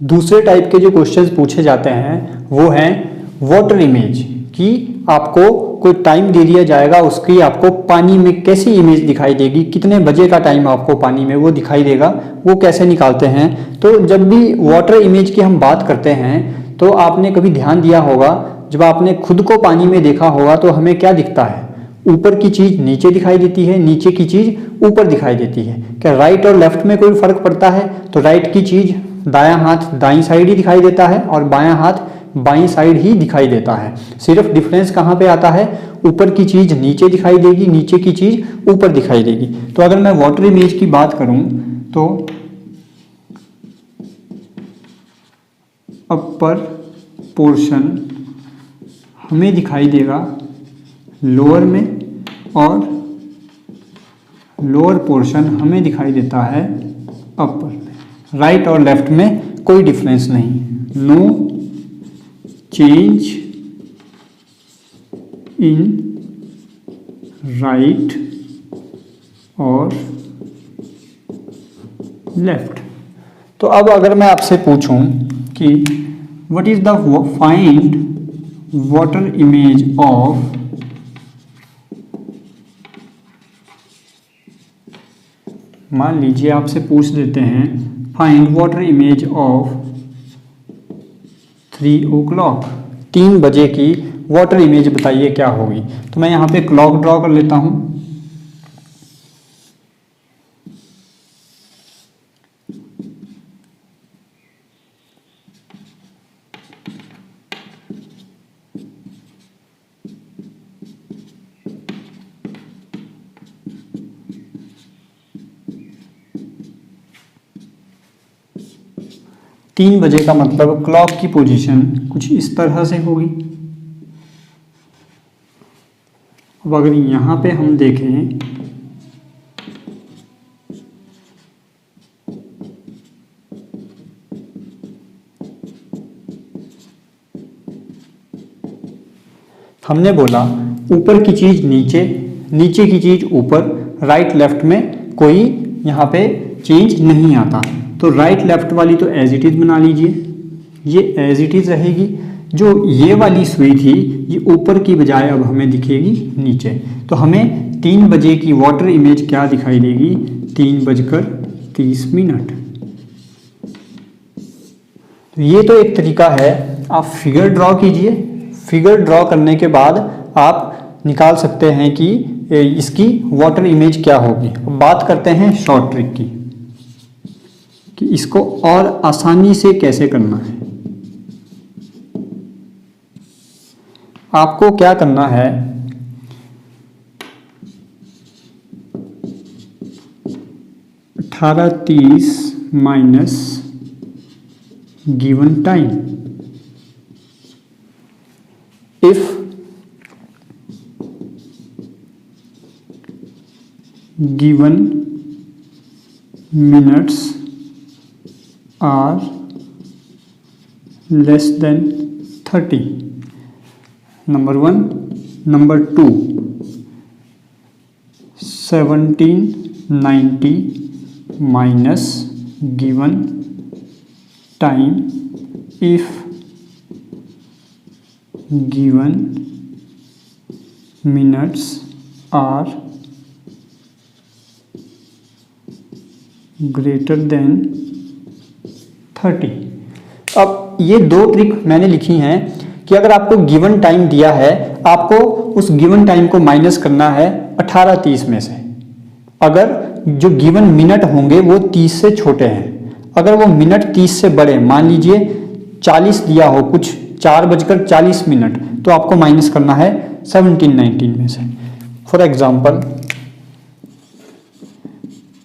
दूसरे टाइप के जो क्वेश्चंस पूछे जाते हैं वो हैं वाटर इमेज, कि आपको कोई टाइम दे दिया जाएगा, उसकी आपको पानी में कैसी इमेज दिखाई देगी, कितने बजे का टाइम आपको पानी में वो दिखाई देगा, वो कैसे निकालते हैं। तो जब भी वाटर इमेज की हम बात करते हैं तो आपने कभी ध्यान दिया होगा, जब आपने खुद को पानी में देखा होगा तो हमें क्या दिखता है, ऊपर की चीज नीचे दिखाई देती है, नीचे की चीज ऊपर दिखाई देती है। क्या राइट और लेफ्ट में कोई फर्क पड़ता है? तो राइट की चीज दायां हाथ दाईं साइड ही दिखाई देता है और बायां हाथ बाईं साइड ही दिखाई देता है। सिर्फ डिफरेंस कहाँ पे आता है, ऊपर की चीज नीचे दिखाई देगी, नीचे की चीज ऊपर दिखाई देगी। तो अगर मैं वाटर इमेज की बात करूं तो अपर पोर्शन हमें दिखाई देगा लोअर में और लोअर पोर्शन हमें दिखाई देता है अपर में। राइट और लेफ्ट में कोई डिफरेंस नहीं, नो चेंज इन राइट और लेफ्ट। तो अब अगर मैं आपसे पूछूं कि what is the find water image of मान लीजिए आपसे पूछ देते हैं find water image of 3 o'clock, 3 बजे की वाटर इमेज बताइए क्या होगी। तो मैं यहाँ पे क्लॉक ड्रॉ कर लेता हूँ। तीन बजे का मतलब क्लॉक की पोजीशन कुछ इस तरह से होगी। अब अगर यहाँ पे हम देखें हमने बोला ऊपर की चीज नीचे, नीचे की चीज ऊपर, राइट लेफ्ट में कोई यहाँ पे चेंज नहीं आता। तो राइट लेफ्ट वाली तो एज इट इज बना लीजिए, ये एज इट इज रहेगी। जो ये वाली सुई थी ये ऊपर की बजाय अब हमें दिखेगी नीचे। तो हमें 3 बजे की वाटर इमेज क्या दिखाई देगी, 3:30। तो ये तो एक तरीका है, आप फिगर ड्रॉ कीजिए। फिगर ड्रॉ करने के बाद आप निकाल सकते हैं कि इसकी वाटर इमेज क्या होगी। अब बात करते हैं शॉर्ट ट्रिक की, कि इसको और आसानी से कैसे करना है। आपको क्या करना है, (18:30 minus given time) if given minutes are less than 30. Number 1. Number 2, 1790 minus given time if given minutes are greater than 30। अब ये दो ट्रिक मैंने लिखी हैं कि अगर आपको गिवन टाइम दिया है, आपको उस गिवन टाइम को माइनस करना है 18:30 में से। अगर जो गिवन मिनट होंगे वो 30 से छोटे हैं, अगर वो मिनट 30 से बड़े, मान लीजिए 40 दिया हो कुछ, 4:40, तो आपको माइनस करना है 1719 में से। फॉर एग्जाम्पल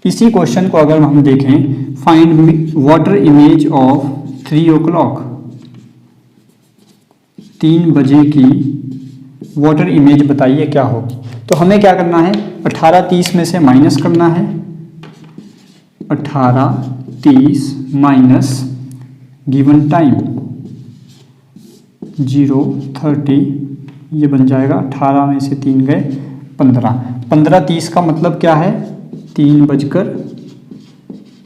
इसी क्वेश्चन को अगर हम देखें, find water image of 3 o'clock, 3 बजे की वाटर इमेज बताइए क्या होगी। तो हमें क्या करना है, 18:30 में से माइनस करना है, 18:30 माइनस गिवन टाइम 0:30, ये बन जाएगा 18 में से 3 गए 15। 15:30 का मतलब क्या है, 3:30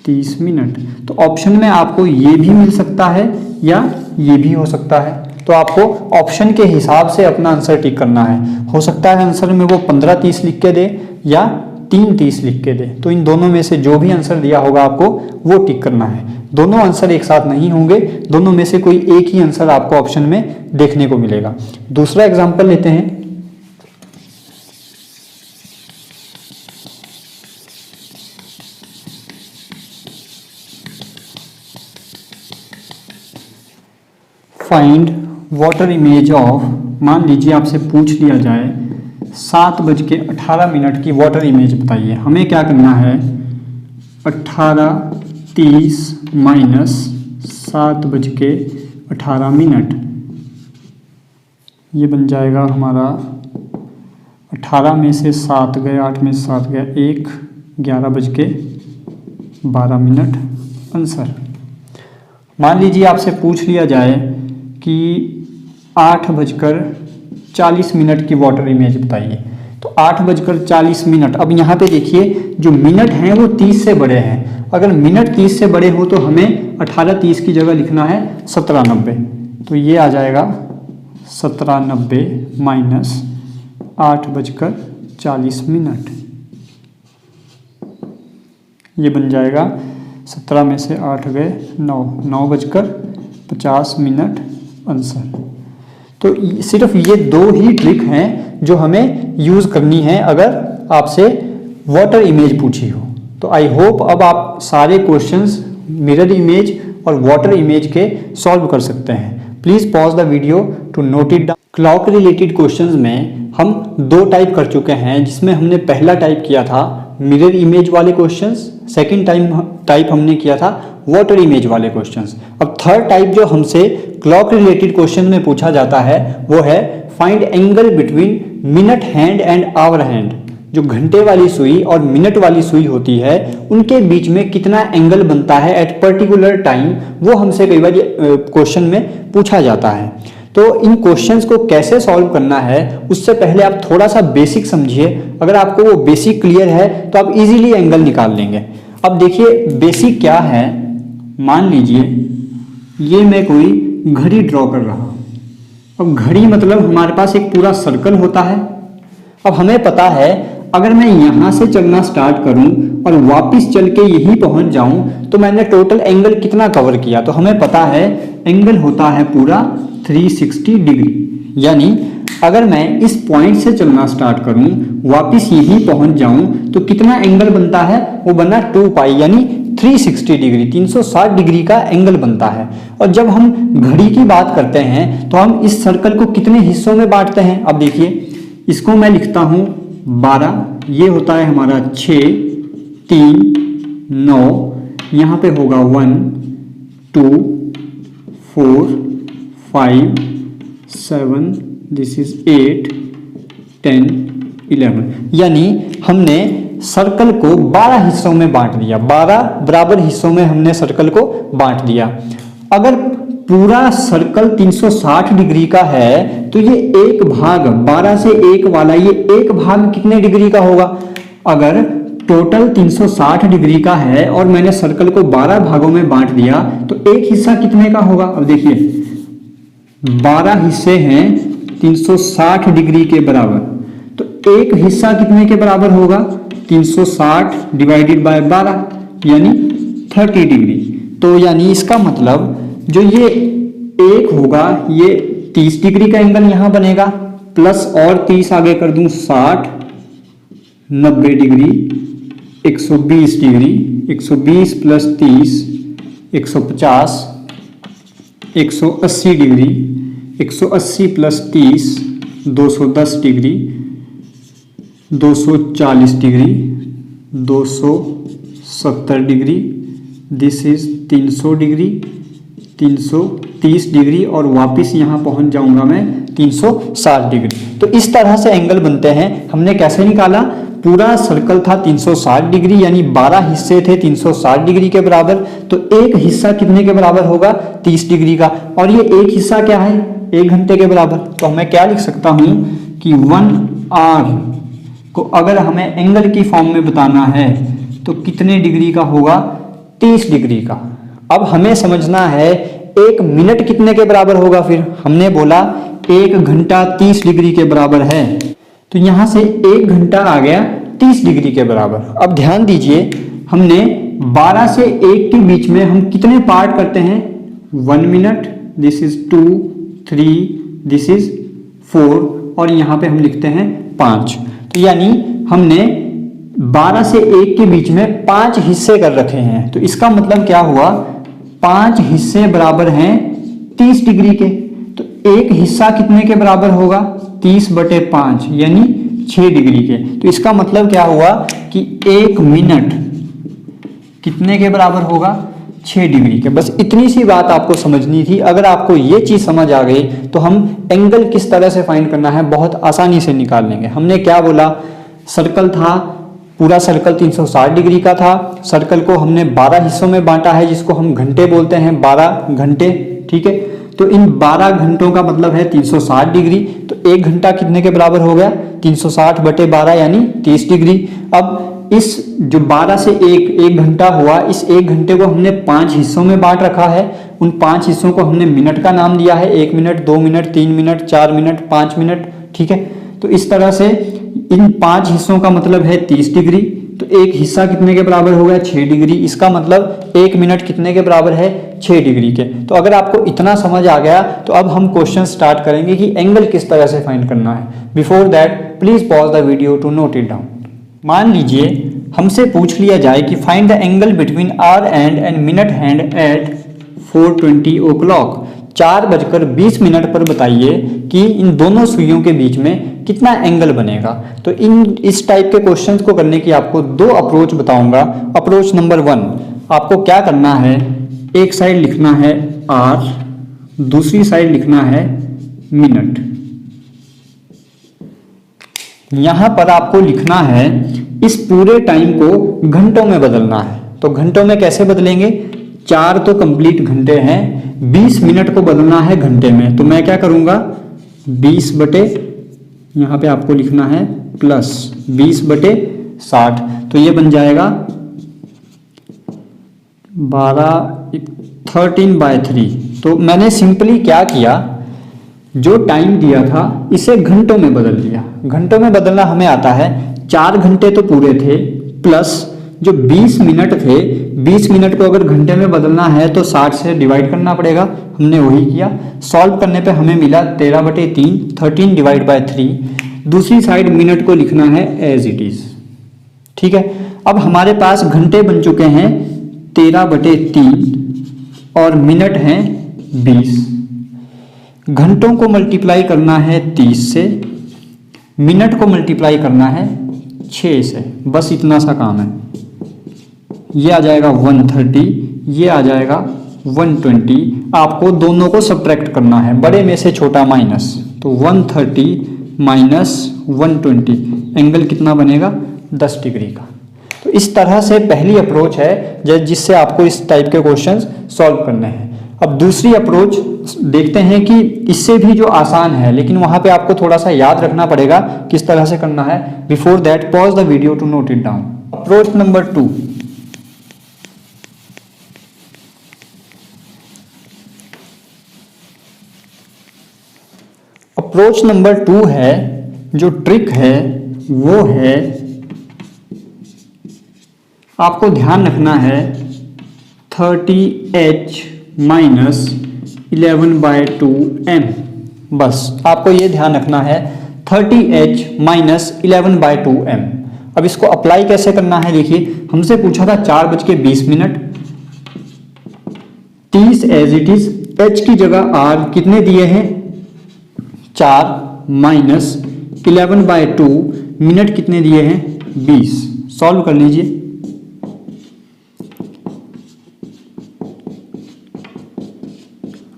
30 मिनट। तो ऑप्शन में आपको ये भी मिल सकता है या ये भी हो सकता है, तो आपको ऑप्शन के हिसाब से अपना आंसर टिक करना है। हो सकता है आंसर में वो 15:30 लिख के दे या 3:30 लिख के दे, तो इन दोनों में से जो भी आंसर दिया होगा आपको वो टिक करना है। दोनों आंसर एक साथ नहीं होंगे, दोनों में से कोई एक ही आंसर आपको ऑप्शन में देखने को मिलेगा। दूसरा एग्जाम्पल लेते हैं। फाइंड वाटर इमेज ऑफ, मान लीजिए आपसे पूछ लिया जाए 7:18 की वाटर इमेज बताइए। हमें क्या करना है, 18:30 माइनस 7:18, ये बन जाएगा हमारा 18 में से 7 गए, 8 में से 7 गया 1, 11:12 आंसर। मान लीजिए आपसे पूछ लिया जाए कि 8:40 की वाटर इमेज बताइए, तो 8:40। अब यहाँ पे देखिए जो मिनट हैं वो 30 से बड़े हैं। अगर मिनट 30 से बड़े हो तो हमें 18:30 की जगह लिखना है 17:90, तो ये आ जाएगा 17:90 माइनस 8:40। ये बन जाएगा 17 में से 8 गए 9, 9:50 आंसर। तो सिर्फ ये दो ही ट्रिक हैं जो हमें यूज़ करनी है अगर आपसे वाटर इमेज पूछी हो। तो आई होप अब आप सारे क्वेश्चंस मिरर इमेज और वाटर इमेज के सॉल्व कर सकते हैं। Please pause the video to note it down. Clock related questions में हम 2 टाइप कर चुके हैं, जिसमें हमने पहला टाइप किया था मिरर इमेज वाले क्वेश्चंस, सेकेंड टाइप हमने किया था वाटर इमेज वाले क्वेश्चंस। अब थर्ड टाइप जो हमसे क्लॉक रिलेटेड क्वेश्चन में पूछा जाता है वो है find angle between minute hand and hour hand. जो घंटे वाली सुई और मिनट वाली सुई होती है उनके बीच में कितना एंगल बनता है एट पर्टिकुलर टाइम, वो हमसे कई बार क्वेश्चन में पूछा जाता है। तो इन क्वेश्चंस को कैसे सॉल्व करना है उससे पहले आप थोड़ा सा बेसिक समझिए। अगर आपको वो बेसिक क्लियर है तो आप इजीली एंगल निकाल लेंगे। अब देखिए बेसिक क्या है, मान लीजिए ये मैं कोई घड़ी ड्रॉ कर रहा हूं। अब घड़ी मतलब हमारे पास एक पूरा सर्कल होता है। अब हमें पता है अगर मैं यहां से चलना स्टार्ट करूं और वापस चल के यहीं पहुंच जाऊं तो मैंने टोटल एंगल कितना कवर किया। तो हमें पता है एंगल होता है पूरा 360 डिग्री। यानी अगर मैं इस पॉइंट से चलना स्टार्ट करूं वापस यहीं पहुंच जाऊं तो कितना एंगल बनता है, वो बना 2 पाई यानी 360 डिग्री, 360 डिग्री का एंगल बनता है। और जब हम घड़ी की बात करते हैं तो हम इस सर्कल को कितने हिस्सों में बांटते हैं। अब देखिए इसको मैं लिखता हूं 12, ये होता है हमारा 6, 3, 9, यहाँ पे होगा 1, 2, 4, 5, 7, दिस इज 8, 10, 11। यानी हमने सर्कल को 12 हिस्सों में बांट दिया, 12 बराबर हिस्सों में हमने सर्कल को बांट दिया। अगर पूरा सर्कल 360 डिग्री का है तो ये एक भाग 12 से 1 वाला, ये एक भाग कितने डिग्री का होगा। अगर टोटल 360 डिग्री का है और मैंने सर्कल को 12 भागों में बांट दिया तो एक हिस्सा कितने का होगा। अब देखिए 12 हिस्से हैं 360 डिग्री के बराबर, तो एक हिस्सा कितने के बराबर होगा, 360 डिवाइडेड बाय 12 यानी 30 डिग्री। तो यानी इसका मतलब जो ये एक होगा ये 30 डिग्री का एंगल यहां बनेगा, प्लस और 30 आगे कर दूं 60, 90 degree, 120 degree, 120 plus 30 150, 180 degree, 180 plus 30 210 degree, 240 degree, 270 degree, this is 300 degree, 330 degree और वापस यहाँ पहुँच जाऊँगा मैं 360 डिग्री। तो इस तरह से एंगल बनते हैं। हमने कैसे निकाला, पूरा सर्कल था 360 डिग्री यानी 12 हिस्से थे 360 डिग्री के बराबर, तो एक हिस्सा कितने के बराबर होगा, 30 डिग्री का। और ये एक हिस्सा क्या है, 1 घंटे के बराबर। तो मैं क्या लिख सकता हूँ कि 1 आवर को अगर हमें एंगल की फॉर्म में बताना है तो कितने डिग्री का होगा, 30 डिग्री का। अब हमें समझना है 1 मिनट कितने के बराबर होगा। फिर हमने बोला 1 घंटा 30 डिग्री के बराबर है, तो यहां से 1 घंटा आ गया 30 डिग्री के बराबर। अब ध्यान दीजिए, हमने 12 से 1 के बीच में हम कितने पार्ट करते हैं, 1 minute, this is 2, 3, this is 4 और यहाँ पे हम लिखते हैं 5। तो यानी हमने 12 से 1 के बीच में 5 हिस्से कर रखे हैं। तो इसका मतलब क्या हुआ, 5 हिस्से बराबर हैं 30 डिग्री के। तो एक हिस्सा कितने के बराबर होगा, 30/5 यानी 6 डिग्री के। तो इसका मतलब क्या हुआ कि 1 मिनट कितने के बराबर होगा, 6 डिग्री के। बस इतनी सी बात आपको समझनी थी। अगर आपको ये चीज समझ आ गई तो हम एंगल किस तरह से फाइंड करना है बहुत आसानी से निकाल लेंगे। हमने क्या बोला, सर्कल था, पूरा सर्कल 360 डिग्री का था। सर्कल को हमने 12 हिस्सों में बांटा है, जिसको हम घंटे बोलते हैं, 12 घंटे। ठीक है, तो इन 12 घंटों का मतलब है 360 डिग्री। तो 1 घंटा कितने के बराबर हो गया, 360/12 यानी 30 डिग्री। अब इस जो 12 से 1 घंटा हुआ, इस 1 घंटे को हमने 5 हिस्सों में बांट रखा है। उन 5 हिस्सों को हमने मिनट का नाम दिया है, 1 minute, 2 minute, 3 minute, 4 minute, 5 minute. ठीक है, तो इस तरह से इन 5 हिस्सों का मतलब है 30 डिग्री। तो एक हिस्सा कितने के बराबर हो गया, 6 डिग्री। इसका मतलब 1 मिनट कितने के बराबर है, 6 डिग्री के। तो अगर आपको इतना समझ आ गया तो अब हम क्वेश्चन स्टार्ट करेंगे कि एंगल किस तरह से फाइंड करना है। Before that please pause the video to note it down. मान लीजिए हमसे पूछ लिया जाए कि find the angle between hour and minute hand at 4:20 o'clock, 4:20 पर बताइए कि इन दोनों सुइयों के बीच में कितना एंगल बनेगा। तो इस टाइप के क्वेश्चंस को करने की आपको 2 अप्रोच बताऊंगा। अप्रोच नंबर 1, आपको क्या करना है, एक साइड लिखना है आर, दूसरी साइड लिखना है मिनट। यहां पर आपको लिखना है इस पूरे टाइम को घंटों में बदलना है। तो घंटों में कैसे बदलेंगे, 4 तो कंप्लीट घंटे हैं, 20 मिनट को बदलना है घंटे में। तो मैं क्या करूंगा, 20 यहाँ पे आपको लिखना है प्लस 20/60। तो ये बन जाएगा 13/3। तो मैंने सिंपली क्या किया, जो टाइम दिया था इसे घंटों में बदल दिया। घंटों में बदलना हमें आता है, 4 घंटे तो पूरे थे प्लस जो 20 मिनट थे, 20 मिनट को अगर घंटे में बदलना है तो 60 से डिवाइड करना पड़ेगा। हमने वही किया। सॉल्व करने पे हमें मिला 13/3, 13/3। दूसरी साइड मिनट को लिखना है एज इट इज। ठीक है, अब हमारे पास घंटे बन चुके हैं 13/3 और मिनट हैं 20। घंटों को मल्टीप्लाई करना है 30 से, मिनट को मल्टीप्लाई करना है 6 से। बस इतना सा काम है। ये आ जाएगा 130, ये आ जाएगा 120। आपको दोनों को सब्ट्रैक्ट करना है, बड़े में से छोटा माइनस। तो 130 माइनस 120, एंगल कितना बनेगा, 10 डिग्री का। तो इस तरह से पहली अप्रोच है जिससे आपको इस टाइप के क्वेश्चंस सॉल्व करने हैं। अब दूसरी अप्रोच देखते हैं कि इससे भी जो आसान है, लेकिन वहां पे आपको थोड़ा सा याद रखना पड़ेगा किस तरह से करना है। Before that pause the video to note it down. Approach number 2, approach number 2 है, जो ट्रिक है वो है, आपको ध्यान रखना है 30h माइनस 11/2m। बस आपको ये ध्यान रखना है 30h माइनस 11/2m। अब इसको अप्लाई कैसे करना है, देखिए हमसे पूछा था 4:20, 30 एज इट इज, h की जगह r कितने दिए हैं 4 माइनस 11/2, मिनट कितने दिए हैं 20। सॉल्व कर लीजिए।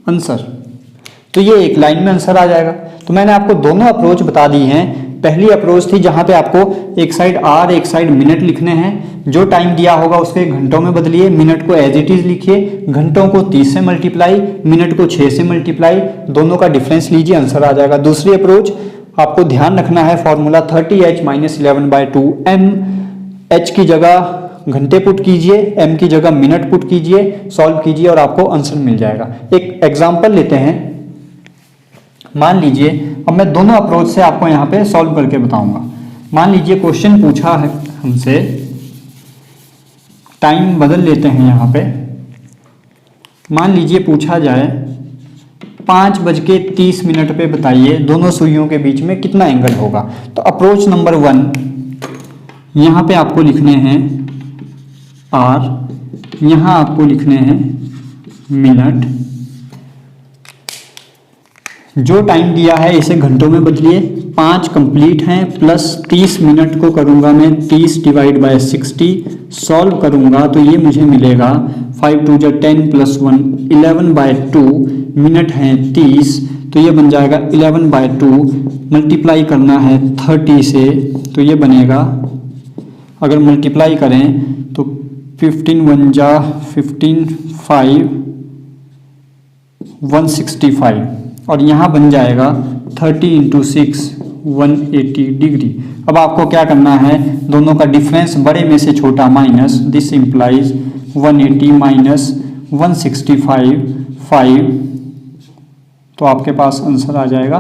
आंसर, तो ये एक लाइन में आंसर आ जाएगा। तो मैंने आपको दोनों अप्रोच बता दी हैं। पहली अप्रोच थी जहां पे आपको एक साइड आर एक साइड मिनट लिखने हैं। जो टाइम दिया होगा उसके घंटों में बदलिए, मिनट को एज इट इज लिखिए, घंटों को 30 से मल्टीप्लाई, मिनट को 6 से मल्टीप्लाई, दोनों का डिफरेंस लीजिए, आंसर आ जाएगा। दूसरी अप्रोच, आपको ध्यान रखना है formula 30h minus 11/2m, h की जगह घंटे पुट कीजिए, m की जगह मिनट पुट कीजिए, सॉल्व कीजिए और आपको आंसर मिल जाएगा। एक एग्जांपल लेते हैं, मान लीजिए अब मैं दोनों अप्रोच से आपको यहाँ पे सॉल्व करके बताऊंगा। मान लीजिए क्वेश्चन पूछा है हमसे, टाइम बदल लेते हैं यहाँ पे, मान लीजिए पूछा जाए 5:30 पे बताइए दोनों सुइयों के बीच में कितना एंगल होगा। तो अप्रोच नंबर 1 यहाँ पे आपको लिखने हैं आर, यहाँ आपको लिखने हैं मिनट। जो टाइम दिया है इसे घंटों में बदलिए, 5 कंप्लीट हैं प्लस 30 मिनट को करूंगा मैं 30 डिवाइड बाय 60, सॉल्व करूंगा तो ये मुझे मिलेगा 5 2 जा 10 + 1 11/2, मिनट हैं 30 तो ये बन जाएगा 11/2, मल्टीप्लाई करना है 30 से तो ये बनेगा, अगर मल्टीप्लाई करें तो 15 1 जा 15 5 165 और यहाँ बन जाएगा 30 × 6 180 डिग्री। अब आपको क्या करना है, दोनों का डिफरेंस बड़े में से छोटा माइनस, दिस इम्प्लाइज 180 माइनस 165 5, तो आपके पास आंसर आ जाएगा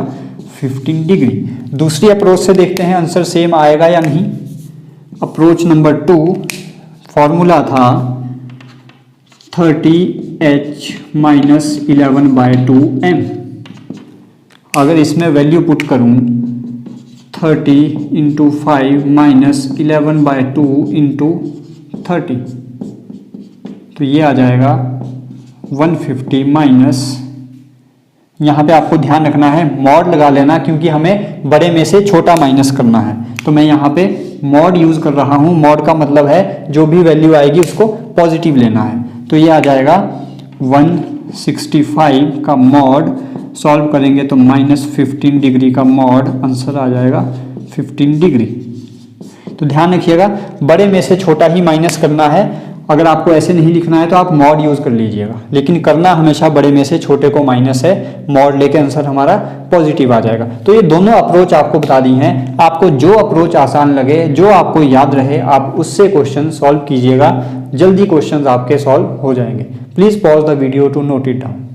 15 डिग्री। दूसरी अप्रोच से देखते हैं आंसर सेम आएगा या नहीं। अप्रोच नंबर 2 फॉर्मूला था 30h माइनस 11/2m। अगर इसमें वैल्यू पुट करूं 30 × 5 माइनस 11/2 × 30 तो ये आ जाएगा 150 माइनस, यहाँ पे आपको ध्यान रखना है मॉड लगा लेना क्योंकि हमें बड़े में से छोटा माइनस करना है, तो मैं यहाँ पे मॉड यूज कर रहा हूँ। मॉड का मतलब है जो भी वैल्यू आएगी उसको पॉजिटिव लेना है, तो ये आ जाएगा 165 का मॉड, सॉल्व करेंगे तो -15 डिग्री का मॉड, आंसर आ जाएगा 15 डिग्री। तो ध्यान रखिएगा बड़े में से छोटा ही माइनस करना है, अगर आपको ऐसे नहीं लिखना है तो आप मॉड यूज कर लीजिएगा, लेकिन करना हमेशा बड़े में से छोटे को माइनस है, मॉड लेके आंसर हमारा पॉजिटिव आ जाएगा। तो ये दोनों अप्रोच आपको बता दी हैं, आपको जो अप्रोच आसान लगे, जो आपको याद रहे, आप उससे क्वेश्चन सॉल्व कीजिएगा, जल्दी क्वेश्चन आपके सॉल्व हो जाएंगे। Please pause the video to note it down.